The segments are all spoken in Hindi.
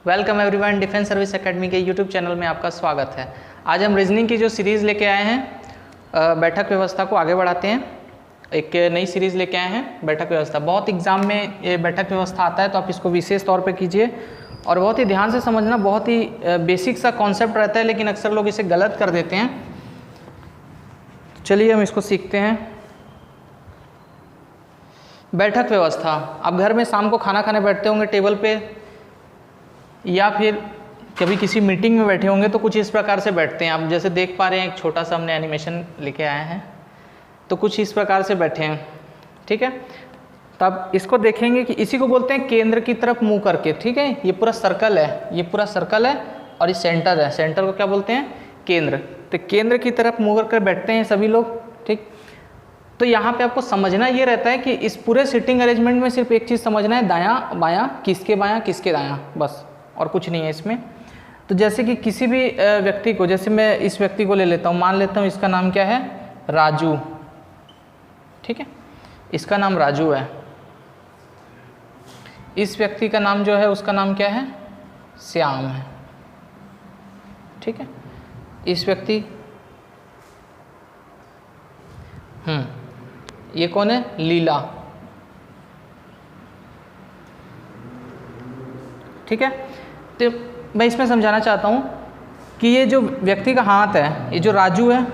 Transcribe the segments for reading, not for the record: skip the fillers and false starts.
Welcome everyone, defence service academy के यूट्यूब चैनल में आपका स्वागत है। आज हम रीजनिंग की जो सीरीज़ लेके आए हैं, बैठक व्यवस्था को आगे बढ़ाते हैं। एक नई सीरीज़ लेके आए हैं बैठक व्यवस्था। बहुत एग्जाम में ये बैठक व्यवस्था आता है, तो आप इसको विशेष तौर पे कीजिए और बहुत ही ध्यान से समझना। बहुत ही बेसिक सा कॉन्सेप्ट रहता है, लेकिन अक्सर लोग इसे गलत कर देते हैं। चलिए हम इसको सीखते हैं। बैठक व्यवस्था। आप घर में शाम को खाना खाने बैठते होंगे टेबल पे, या फिर कभी किसी मीटिंग में बैठे होंगे, तो कुछ इस प्रकार से बैठते हैं। आप जैसे देख पा रहे हैं, एक छोटा सा हमने एनिमेशन लेके आए हैं, तो कुछ इस प्रकार से बैठे हैं, ठीक है। तब इसको देखेंगे कि इसी को बोलते हैं केंद्र की तरफ मुंह करके, ठीक है। ये पूरा सर्कल है, ये पूरा सर्कल है और ये सेंटर है। सेंटर को क्या बोलते हैं? केंद्र। तो केंद्र की तरफ मुंह करके बैठते हैं सभी लोग, ठीक। तो यहाँ पे आपको समझना ये रहता है कि इस पूरे सिटिंग अरेंजमेंट में सिर्फ एक चीज़ समझना है, दायां बायां, किसके बायां किसके दायां, बस, और कुछ नहीं है इसमें। तो जैसे कि किसी भी व्यक्ति को, जैसे मैं इस व्यक्ति को ले लेता हूँ, मान लेता हूँ इसका नाम क्या है? राजू, ठीक है। इसका नाम राजू है। इस व्यक्ति का नाम जो है, उसका नाम क्या है? श्याम है, ठीक है। इस व्यक्ति, ये कौन है? लीला, ठीक है। तो मैं इसमें समझाना चाहता हूँ कि ये जो व्यक्ति का हाथ है, ये जो राजू है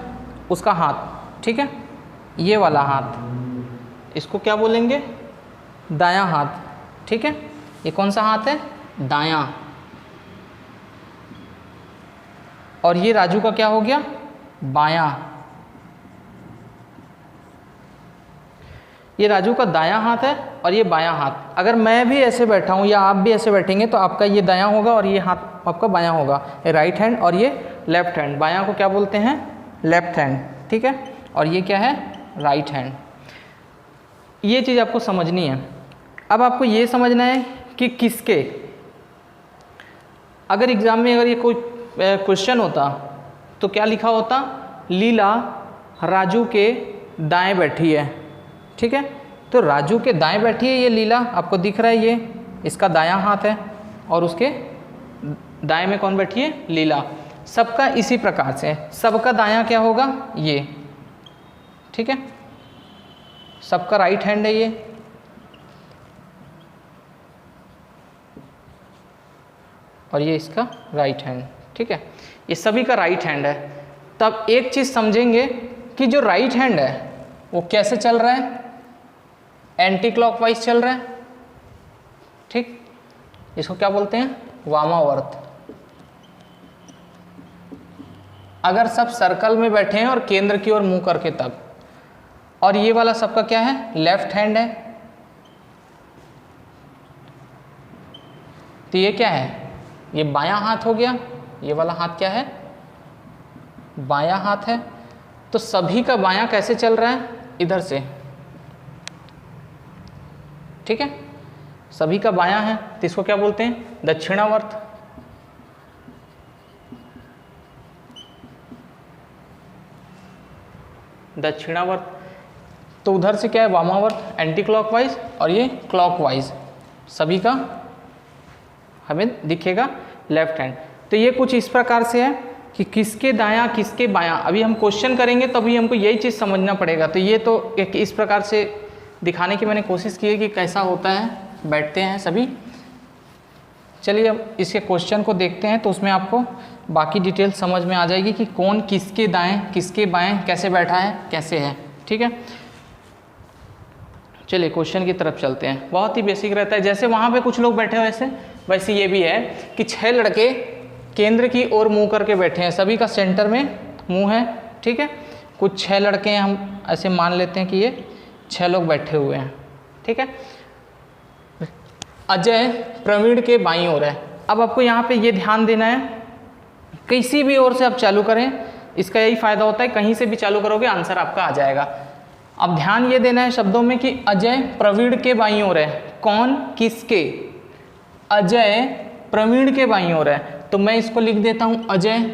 उसका हाथ, ठीक है, ये वाला हाथ, इसको क्या बोलेंगे? दायां हाथ, ठीक है। ये कौन सा हाथ है? दायां। और ये राजू का क्या हो गया? बायां। ये राजू का दायां हाथ है और ये बायां हाथ। अगर मैं भी ऐसे बैठा हूँ या आप भी ऐसे बैठेंगे, तो आपका ये दायां होगा और ये हाथ आपका बायां होगा, ये राइट हैंड, और ये लेफ्ट हैंड। बायां को क्या बोलते हैं? लेफ्ट हैंड, ठीक है। और ये क्या है? Right hand. ये चीज़ आपको समझनी है। अब आपको ये समझना है कि किसके, अगर एग्जाम में अगर ये कोई क्वेश्चन होता तो क्या लिखा होता? लीला राजू के दाएं बैठी है, ठीक है। तो राजू के दाएं बैठी है ये लीला, आपको दिख रहा है, ये इसका दायां हाथ है, और उसके दाएं में कौन बैठी है? लीला। सबका इसी प्रकार से है। सबका दायां क्या होगा? ये, ठीक है। सबका राइट हैंड है ये, और ये इसका राइट हैंड, ठीक है। ये सभी का राइट हैंड है। तब एक चीज़ समझेंगे कि जो राइट हैंड है वो कैसे चल रहा है? एंटी क्लॉकवाइज चल रहा है, ठीक। इसको क्या बोलते हैं? वामावर्त। अगर सब सर्कल में बैठे हैं और केंद्र की ओर मुंह करके तब। और ये वाला सबका क्या है? लेफ्ट हैंड है। तो ये क्या है? ये बायां हाथ हो गया। ये वाला हाथ क्या है? बायां हाथ है। तो सभी का बायां कैसे चल रहा है? इधर से, ठीक है। सभी का बायां है, तो इसको क्या बोलते हैं? दक्षिणावर्त। दक्षिणावर्त। तो उधर से क्या है? वामावर्त, एंटी क्लॉकवाइज, और ये क्लॉकवाइज। सभी का हमें दिखेगा लेफ्ट हैंड। तो ये कुछ इस प्रकार से है कि किसके दायां किसके बायां। अभी हम क्वेश्चन करेंगे तो अभी हमको यही चीज़ समझना पड़ेगा। तो ये तो एक इस प्रकार से दिखाने की मैंने कोशिश की है कि कैसा होता है, बैठते हैं सभी। चलिए अब इसके क्वेश्चन को देखते हैं, तो उसमें आपको बाकी डिटेल समझ में आ जाएगी कि कौन किसके दाएं किसके बाएं कैसे बैठा है, कैसे है, ठीक है। चलिए क्वेश्चन की तरफ चलते हैं। बहुत ही बेसिक रहता है। जैसे वहाँ पे कुछ लोग बैठे हुए वैसे ये भी है कि 6 लड़के केंद्र की ओर मुँह करके बैठे हैं। सभी का सेंटर में मुँह है, ठीक है। कुछ 6 लड़के हैं, हम ऐसे मान लेते हैं कि ये 6 लोग बैठे हुए हैं, ठीक है। अजय प्रवीण के बाईं ओर है। अब आपको यहाँ पे ये ध्यान देना है, किसी भी ओर से आप चालू करें, इसका यही फ़ायदा होता है, कहीं से भी चालू करोगे आंसर आपका आ जाएगा। अब ध्यान ये देना है शब्दों में कि अजय प्रवीण के बाईं ओर है। कौन? किसके? अजय प्रवीण के बाईं ओर है। तो मैं इसको लिख देता हूँ अजय।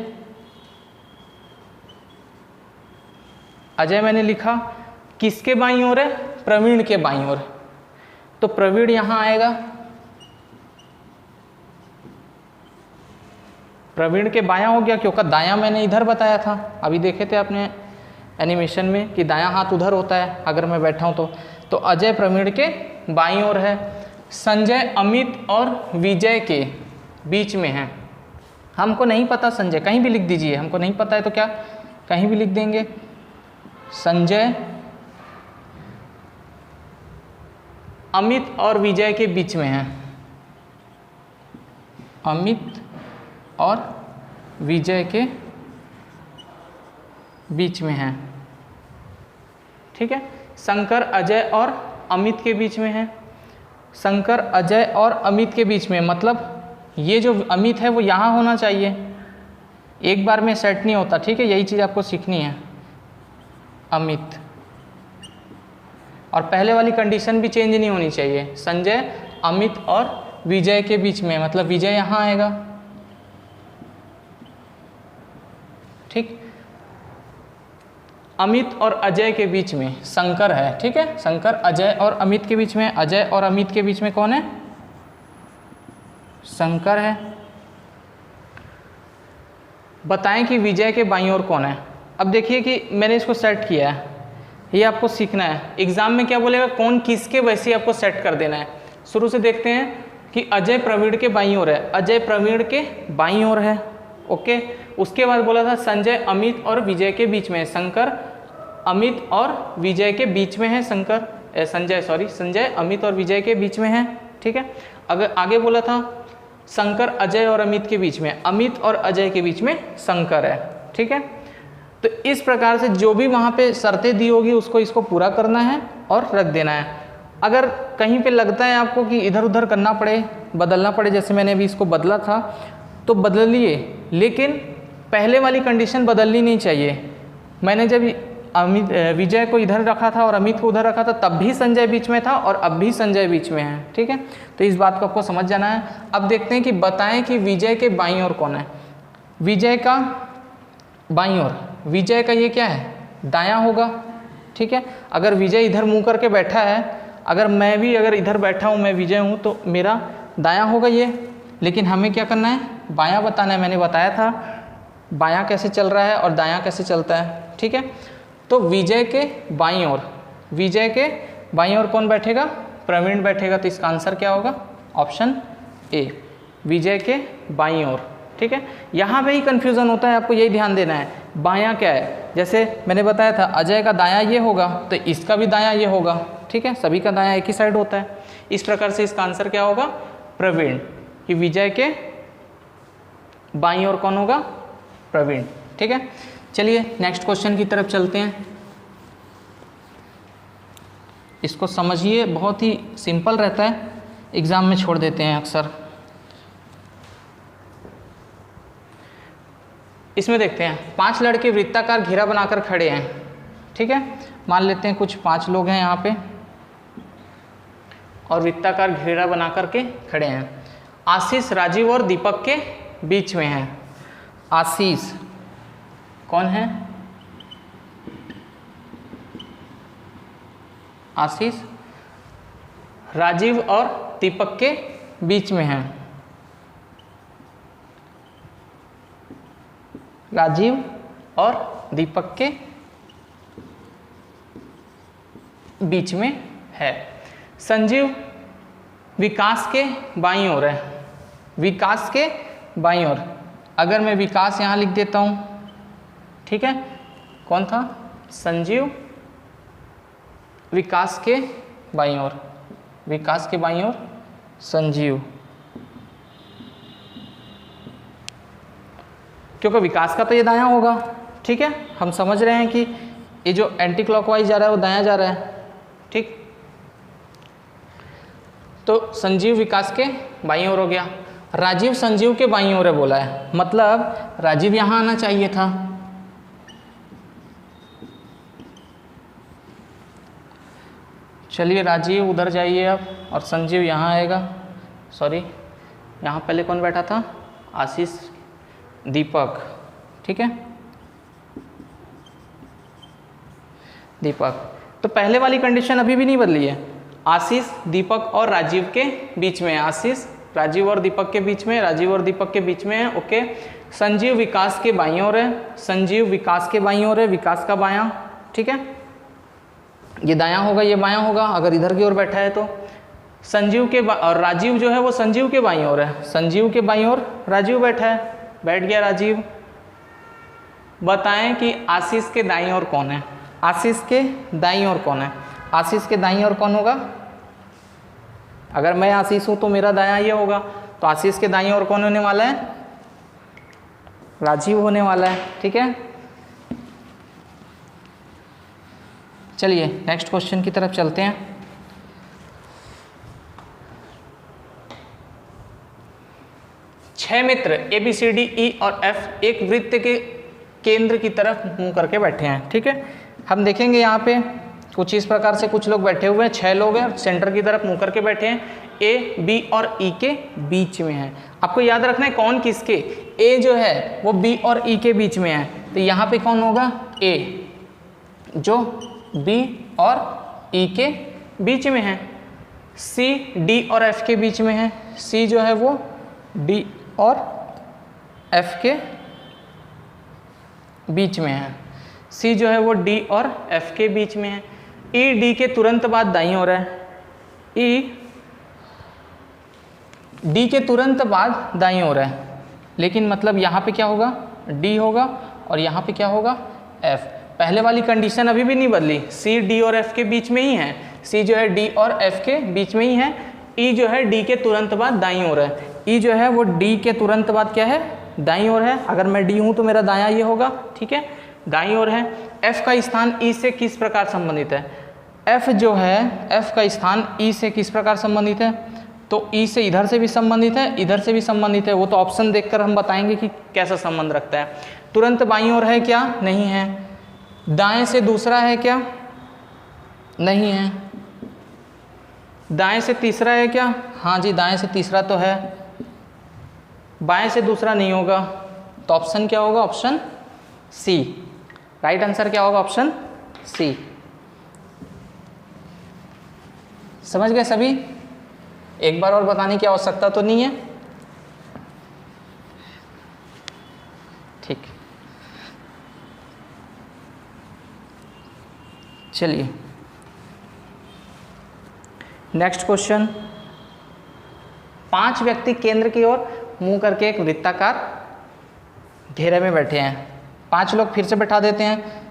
अजय मैंने लिखा। किसके बाईं ओर है? प्रवीण के बाईं ओर। तो प्रवीण यहाँ आएगा, प्रवीण के बायां हो गया, क्योंकि दायां मैंने इधर बताया था, अभी देखे थे आपने एनिमेशन में कि दायां हाथ उधर होता है अगर मैं बैठा हूँ तो अजय प्रवीण के बाईं ओर है। संजय अमित और विजय के बीच में है। हमको नहीं पता संजय, कहीं भी लिख दीजिए, हमको नहीं पता है तो क्या कहीं भी लिख देंगे। संजय अमित और विजय के बीच में है, अमित और विजय के बीच में है, ठीक है। शंकर अजय और अमित के बीच में है, शंकर अजय और अमित के बीच में, मतलब ये जो अमित है वो यहाँ होना चाहिए, एक बार में सेट नहीं होता, ठीक है। यही चीज़ आपको सीखनी है, अमित। और पहले वाली कंडीशन भी चेंज नहीं होनी चाहिए, संजय अमित और विजय के बीच में, मतलब विजय यहाँ आएगा, ठीक। अमित और अजय के बीच में शंकर है, ठीक है। शंकर अजय और अमित के बीच में, अजय और अमित के बीच में कौन है? शंकर है। बताएं कि विजय के बाईं ओर कौन है। अब देखिए कि मैंने इसको सेट किया है, ये आपको सीखना है। एग्जाम में क्या बोलेगा, कौन किसके, वैसे ही आपको सेट कर देना है। शुरू से देखते हैं कि अजय प्रवीण के बाईं ओर है, अजय प्रवीण के बाईं ओर है, ओके। उसके बाद बोला था संजय अमित और विजय के बीच में है, शंकर अमित और विजय के बीच में है, संजय अमित और विजय के बीच में है, ठीक है। अगर आगे बोला था शंकर अजय और अमित के बीच में, अमित और अजय के बीच में शंकर है, ठीक है। तो इस प्रकार से जो भी वहाँ पे शर्तें दी होगी उसको इसको पूरा करना है और रख देना है। अगर कहीं पे लगता है आपको कि इधर उधर करना पड़े, बदलना पड़े, जैसे मैंने अभी इसको बदला था तो बदलिए, लेकिन पहले वाली कंडीशन बदलनी नहीं चाहिए। मैंने जब विजय को इधर रखा था और अमित को उधर रखा था तब भी संजय बीच में था और अब भी संजय बीच में है, ठीक है। तो इस बात को आपको समझ जाना है। अब देखते हैं कि बताएं कि विजय के बाईं ओर कौन है। विजय का बाईं ओर, विजय का ये क्या है, दायां होगा, ठीक है। अगर विजय इधर मुंह करके बैठा है, अगर मैं भी अगर इधर बैठा हूँ, मैं विजय हूँ, तो मेरा दायां होगा ये, लेकिन हमें क्या करना है, बायां बताना है। मैंने बताया था बायां कैसे चल रहा है और दायां कैसे चलता है, ठीक है। तो विजय के बाईं ओर, विजय के बाईं ओर कौन बैठेगा, प्रवीण बैठेगा। तो इसका आंसर क्या होगा, ऑप्शन ए, विजय के बाईं ओर, ठीक है। यहाँ पे ही कन्फ्यूज़न होता है, आपको यही ध्यान देना है। बायां क्या है, जैसे मैंने बताया था अजय का दायां ये होगा तो इसका भी दायां ये होगा, ठीक है। सभी का दायां एक ही साइड होता है। इस प्रकार से इसका आंसर क्या होगा, प्रवीण, कि विजय के बाईं ओर कौन होगा, प्रवीण, ठीक है। चलिए नेक्स्ट क्वेश्चन की तरफ चलते हैं। इसको समझिए, बहुत ही सिंपल रहता है, एग्जाम में छोड़ देते हैं अक्सर। इसमें देखते हैं 5 लड़के वृत्ताकार घेरा बनाकर खड़े हैं, ठीक है। मान लेते हैं कुछ 5 लोग हैं यहाँ पे और वृत्ताकार घेरा बना करके खड़े हैं। आशीष राजीव और दीपक के बीच में है। आशीष कौन है, आशीष राजीव और दीपक के बीच में है। राजीव और दीपक के बीच में है। संजीव विकास के बाईं ओर है, विकास के बाईं ओर। अगर मैं विकास यहाँ लिख देता हूँ, ठीक है, कौन था, संजीव विकास के बाईं ओर, विकास के बाईं ओर संजीव, क्योंकि विकास का तो ये दायां होगा, ठीक है। हम समझ रहे हैं कि ये जो एंटी क्लॉकवाइज जा रहा है वो दायां जा रहा है, ठीक। तो संजीव विकास के बाईं ओर हो गया। राजीव संजीव के बाईं ओर है बोला है, मतलब राजीव यहाँ आना चाहिए था, चलिए राजीव उधर जाइए अब और संजीव यहाँ आएगा। सॉरी, यहाँ पहले कौन बैठा था, आशीष दीपक, ठीक है, दीपक। तो पहले वाली कंडीशन अभी भी नहीं बदली है, आशीष दीपक और राजीव के बीच में है, आशीष राजीव और दीपक के बीच में, राजीव और दीपक के बीच में है, ओके। संजीव विकास के बाईं ओर है, संजीव विकास के बाईं ओर है, विकास का बायां, ठीक है, ये दायां होगा, ये बायां होगा अगर इधर की ओर बैठा है तो। संजीव के और राजीव जो है वो संजीव के बाईं ओर है, संजीव के बाईं ओर राजीव बैठा है, बैठ गया राजीव। बताएं कि आशीष के दाईं ओर कौन है, आशीष के दाईं ओर कौन है, आशीष के दाईं ओर कौन होगा? अगर मैं आशीष हूं तो मेरा दायां ये होगा, तो आशीष के दाईं ओर कौन होने वाला है? राजीव होने वाला है, ठीक है। चलिए नेक्स्ट क्वेश्चन की तरफ चलते हैं। छह मित्र A B C D E और एफ एक वृत्त के केंद्र की तरफ मुंह करके बैठे हैं, ठीक है। हम देखेंगे यहाँ पे कुछ इस प्रकार से कुछ लोग बैठे हुए हैं, 6 लोग हैं, सेंटर की तरफ मुंह करके बैठे हैं, ए बी और ई के बीच में है। आपको याद रखना है कौन किसके, ए जो है वो बी और ई के बीच में है, तो यहाँ पे कौन होगा? ए जो बी और ई के बीच में है। सी डी और एफ के बीच में है, सी जो है वो डी और एफ के बीच में है, सी जो है वो डी और एफ के बीच में है। ई डी के तुरंत बाद दाईं ओर है, ई डी के तुरंत बाद दाईं ओर है, लेकिन मतलब यहाँ पे क्या होगा? डी होगा और यहाँ पे क्या होगा? एफ। पहले वाली कंडीशन अभी भी नहीं बदली, सी डी और एफ के बीच में ही है, सी जो है डी और एफ के बीच में ही है। ई जो है डी के तुरंत बाद दाईं ओर है, ई जो है वो डी के तुरंत बाद क्या है? दाईं ओर है। अगर मैं डी हूँ तो मेरा दायां ये होगा, ठीक है, दाईं ओर है। एफ का स्थान ई से किस प्रकार संबंधित है? एफ जो है, एफ का स्थान ई से किस प्रकार संबंधित है? तो ई से इधर से भी संबंधित है, इधर से भी संबंधित है, वो तो ऑप्शन देखकर हम बताएंगे कि कैसा संबंध रखता है। तुरंत बाईं ओर है क्या? नहीं है। दाएं से दूसरा है क्या? नहीं है। दाएं से तीसरा है क्या? हाँ जी, दाएं से तीसरा तो है। बाएं से दूसरा नहीं होगा, तो ऑप्शन क्या होगा? ऑप्शन सी। राइट आंसर क्या होगा? Option C. समझ गए सभी? एक बार और बताने की आवश्यकता तो नहीं है? ठीक, चलिए नेक्स्ट क्वेश्चन। 5 व्यक्ति केंद्र की ओर मुंह करके एक वृत्ताकार घेरे में बैठे हैं। 5 लोग फिर से बैठा देते हैं,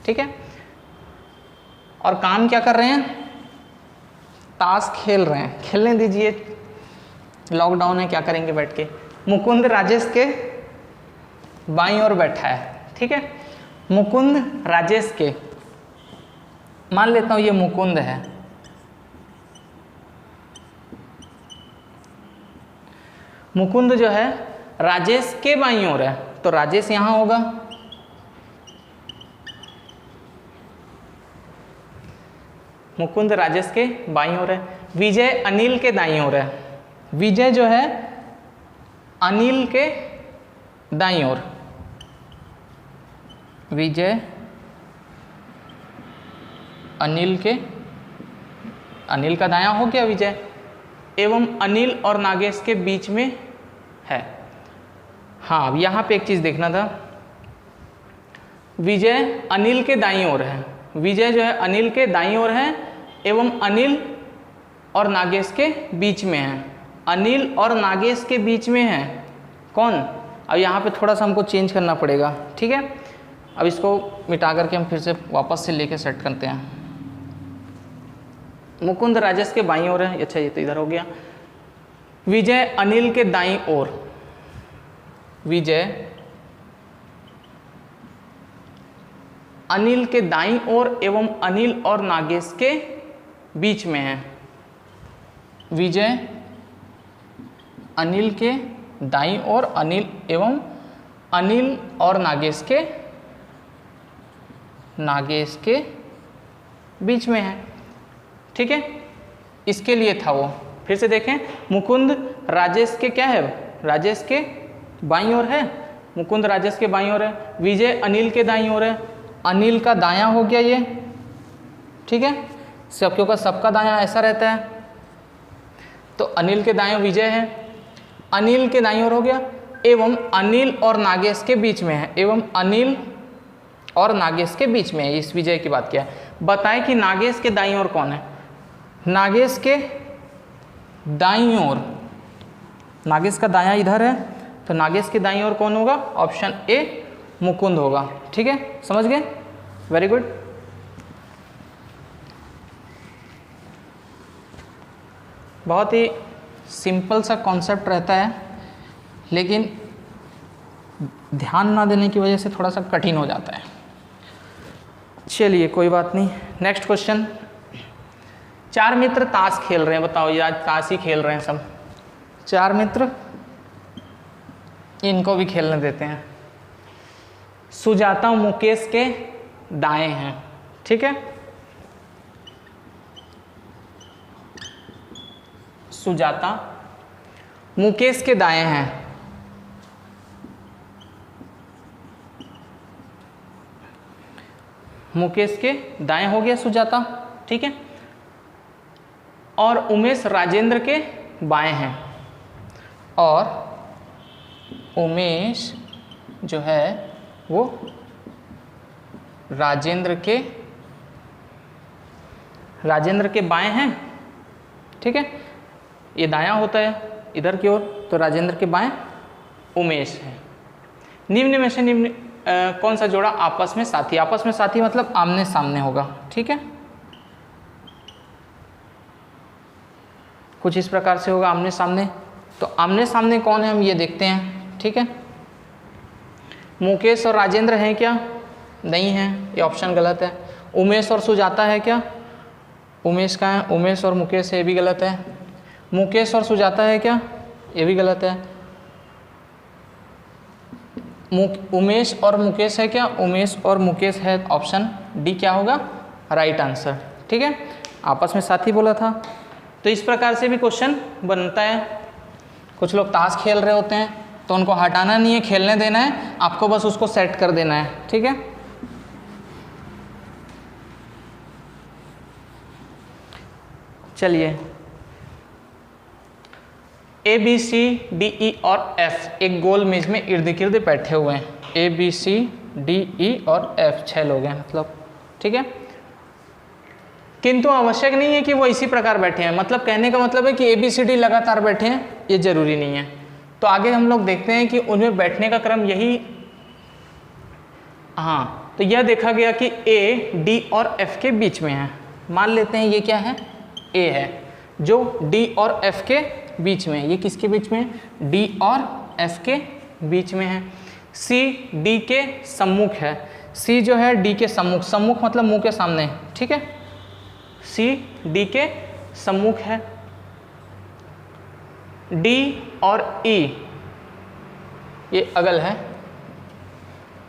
ठीक है, और काम क्या कर रहे हैं? ताश खेल रहे हैं। खेलने दीजिए, लॉकडाउन है, क्या करेंगे बैठ के। मुकुंद राजेश के बाईं ओर बैठा है, ठीक है। मुकुंद राजेश के, मान लेता हूं ये मुकुंद है, मुकुंद जो है राजेश के बाईं ओर है, तो राजेश यहां होगा, मुकुंद राजेश के बाईं ओर है। विजय अनिल के दाईं ओर है, विजय जो है अनिल के दाईं ओर, विजय अनिल के, अनिल का दायां हो गया विजय, एवं अनिल और नागेश के बीच में है। हाँ, यहाँ पे एक चीज़ देखना था, विजय अनिल के दाईं ओर है, विजय जो है अनिल के दाईं ओर है एवं अनिल और नागेश के बीच में है। अनिल और नागेश के बीच में है कौन? अब यहाँ पे थोड़ा सा हमको चेंज करना पड़ेगा, ठीक है। अब इसको मिटा करके हम फिर से वापस से लेके सेट करते हैं। मुकुंद राजेश के बाईं ओर है, अच्छा ये तो इधर हो गया। विजय अनिल के दाईं ओर, विजय अनिल के दाईं ओर एवं अनिल और नागेश के बीच में है। विजय अनिल के दाईं ओर, अनिल एवं अनिल और नागेश के बीच में है, ठीक है। इसके लिए था वो, फिर से देखें, मुकुंद राजेश के क्या है? राजेश के बाईं ओर है, मुकुंद राजेश के बाईं ओर है। विजय अनिल के दाईं ओर है, अनिल का दायां हो गया ये, ठीक है, सबके ऊपर सबका दायां ऐसा रहता है, तो अनिल के दाएं विजय है। अनिल के दाईं ओर हो गया, एवं अनिल और नागेश के बीच में है, एवं अनिल और नागेश के बीच में है, इस विजय की बात किया है। बताएं कि नागेश के दाईं ओर कौन है। नागेश के दाईं ओर, नागेश का दायां इधर है, तो नागेश के दाईं ओर कौन होगा? ऑप्शन ए मुकुंद होगा। ठीक है, समझ गए? Very good. बहुत ही सिंपल सा कॉन्सेप्ट रहता है, लेकिन ध्यान ना देने की वजह से थोड़ा सा कठिन हो जाता है। चलिए कोई बात नहीं। नेक्स्ट क्वेश्चन, 4 मित्र ताश खेल रहे हैं। बताओ, ये आज ताश ही खेल रहे हैं सब। 4 मित्र, इनको भी खेलने देते हैं। सुजाता मुकेश के दाएं हैं। ठीक है, सुजाता मुकेश के दाएं हैं। मुकेश के दाएं हो गया सुजाता। ठीक है, और उमेश राजेंद्र के बाएं हैं, और उमेश जो है वो राजेंद्र के बाएं हैं। ठीक है, ये दायां होता है इधर की ओर, तो राजेंद्र के बाएं उमेश है। निम्न में से निम्न कौन सा जोड़ा आपस में साथी? आपस में साथी मतलब आमने सामने होगा। ठीक है, कुछ इस प्रकार से होगा आमने सामने। तो आमने सामने कौन है हम ये देखते हैं। ठीक है, मुकेश और राजेंद्र हैं क्या? नहीं है, ये ऑप्शन गलत है। उमेश और सुजाता है क्या? उमेश का है, उमेश और मुकेश है, ये भी गलत है। मुकेश और सुजाता है क्या? ये भी गलत है। उमेश और मुकेश है क्या? उमेश और मुकेश है, ऑप्शन डी क्या होगा? Right answer. ठीक है, आपस में साथी बोला था। तो इस प्रकार से भी क्वेश्चन बनता है। कुछ लोग ताश खेल रहे होते हैं, तो उनको हटाना नहीं है, खेलने देना है, आपको बस उसको सेट कर देना है। ठीक है, चलिए, A B C D E और एफ एक गोल मेज में इर्द गिर्द बैठे हुए हैं। A B C D E और एफ 6 लोग हैं मतलब। ठीक है, किंतु आवश्यक नहीं है कि वो इसी प्रकार बैठे हैं। मतलब कहने का मतलब है कि ए बी सी डी लगातार बैठे हैं, ये जरूरी नहीं है। तो आगे हम लोग देखते हैं कि उनमें बैठने का क्रम यही, हाँ, तो यह देखा गया कि ए डी और एफ के बीच में है। मान लेते हैं ये क्या है? ए है, जो डी और एफ के बीच में है। ये किसके बीच में? डी और एफ के बीच में है। सी डी के सम्मुख है। सी जो है डी के सम्मुख, सम्मुख मतलब मुंह के सामने। ठीक है, सी डी के सम्मुख है। डी और ई ये अगल है,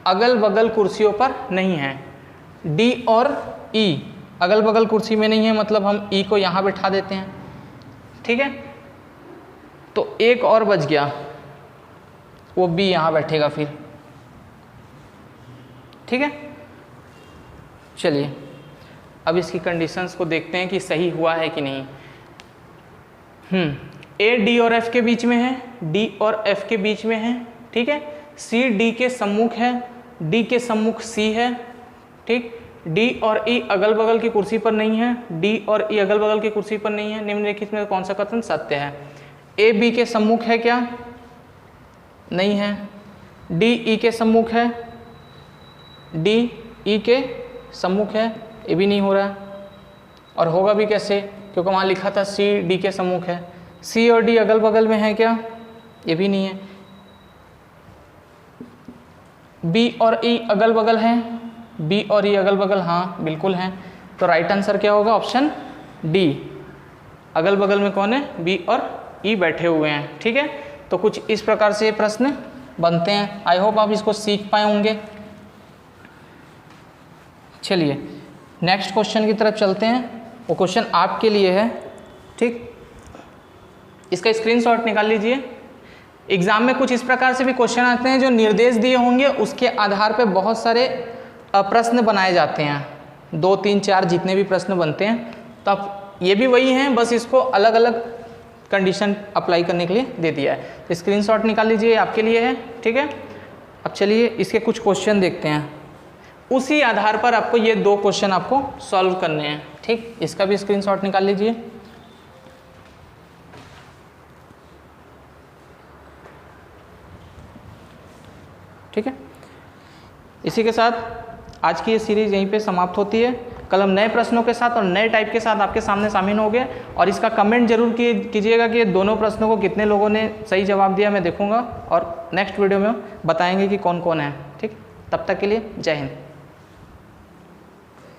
अगल बगल कुर्सियों पर नहीं है। डी और ई अगल बगल कुर्सी में नहीं है, मतलब हम ई को यहाँ बैठा देते हैं। ठीक है, तो एक और बच गया, वो बी यहाँ बैठेगा फिर। ठीक है, चलिए अब इसकी कंडीशंस को देखते हैं कि सही हुआ है कि नहीं। ए डी और एफ के बीच में है, डी और एफ के बीच में है। ठीक है, सी डी के सम्मुख है, डी के सम्मुख सी है। ठीक, डी और ई अगल बगल की कुर्सी पर नहीं है, डी और ई अगल बगल की कुर्सी पर नहीं है। निम्नलिखित में कौन सा कथन सत्य है? ए बी के सम्मुख है क्या? नहीं है। डी ई के सम्मुख है, डी ई के सम्मुख है, ये भी नहीं हो रहा। और होगा भी कैसे? क्योंकि वहाँ लिखा था सी डी के सम्मुख है। सी और डी अगल बगल में है क्या? ये भी नहीं है। बी और ई अगल बगल हैं, बी और ई अगल बगल, हाँ बिल्कुल हैं। तो राइट आंसर क्या होगा? Option D. अगल बगल में कौन है? बी और ई बैठे हुए हैं। ठीक है, तो कुछ इस प्रकार से प्रश्न बनते हैं। आई होप आप इसको सीख पाए होंगे। चलिए नेक्स्ट क्वेश्चन की तरफ चलते हैं। वो क्वेश्चन आपके लिए है। ठीक, इसका स्क्रीनशॉट निकाल लीजिए। एग्जाम में कुछ इस प्रकार से भी क्वेश्चन आते हैं, जो निर्देश दिए होंगे उसके आधार पर बहुत सारे प्रश्न बनाए जाते हैं। 2, 3, 4 जितने भी प्रश्न बनते हैं, तब ये भी वही हैं, बस इसको अलग अलग कंडीशन अप्लाई करने के लिए दे दिया है। स्क्रीनशॉट निकाल लीजिए, आपके लिए है, ठीक है। अब चलिए इसके कुछ क्वेश्चन देखते हैं, उसी आधार पर आपको ये 2 क्वेश्चन आपको सॉल्व करने हैं, ठीक। इसका भी स्क्रीनशॉट निकाल लीजिए। ठीक है, इसी के साथ आज की ये सीरीज़ यहीं पे समाप्त होती है। कल हम नए प्रश्नों के साथ और नए टाइप के साथ आपके सामने शामिल होंगे, और इसका कमेंट जरूर कीजिएगा कि ये दोनों प्रश्नों को कितने लोगों ने सही जवाब दिया, मैं देखूंगा और नेक्स्ट वीडियो में बताएंगे कि कौन कौन है, ठीक। तब तक के लिए जय हिंद।